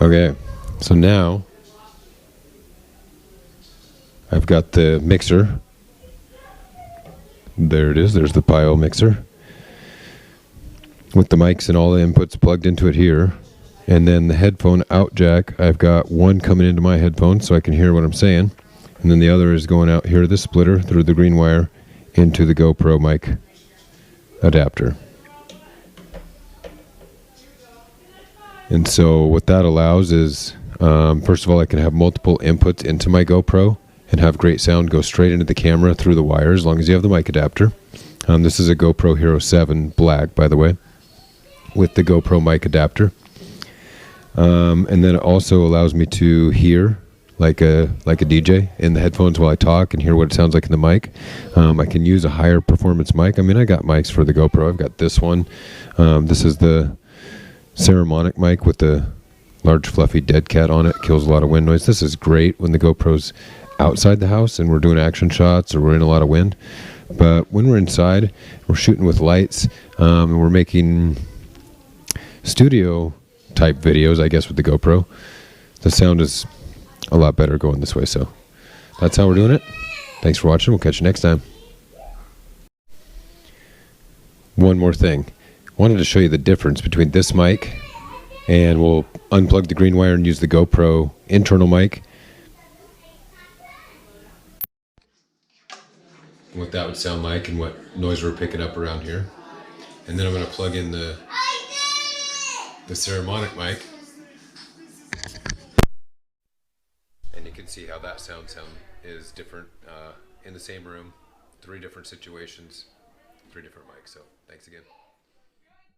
Okay, so now I've got the mixer. There it is, there's the Pyle mixer with the mics and all the inputs plugged into it here. And then the headphone out jack, I've got one coming into my headphone so I can hear what I'm saying. And then the other is going out here, the splitter, through the green wire into the GoPro mic adapter. And so what that allows is, first of all, I can have multiple inputs into my GoPro and have great sound go straight into the camera through the wire as long as you have the mic adapter. This is a GoPro Hero 7 Black, by the way, with the GoPro mic adapter. And then it also allows me to hear like a DJ in the headphones while I talk and hear what it sounds like in the mic. I can use a higher performance mic. I mean, I got mics for the GoPro. I've got this one. This is the ceremonic mic with the large fluffy dead cat on it. Kills a lot of wind noise. This is great when the GoPro's outside the house and we're doing action shots or we're in a lot of wind. But when we're inside, we're shooting with lights, and we're making studio type videos, I guess, with the GoPro. The sound is a lot better going this way, so that's how we're doing it. Thanks for watching. We'll catch you next time. One more thing. Wanted to show you the difference between this mic, and we'll unplug the green wire and use the GoPro internal mic. What that would sound like and what noise we're picking up around here. And then I'm going to plug in the ceremonic mic. And you can see how that sound is different in the same room. 3 different situations, 3 different mics. So thanks again.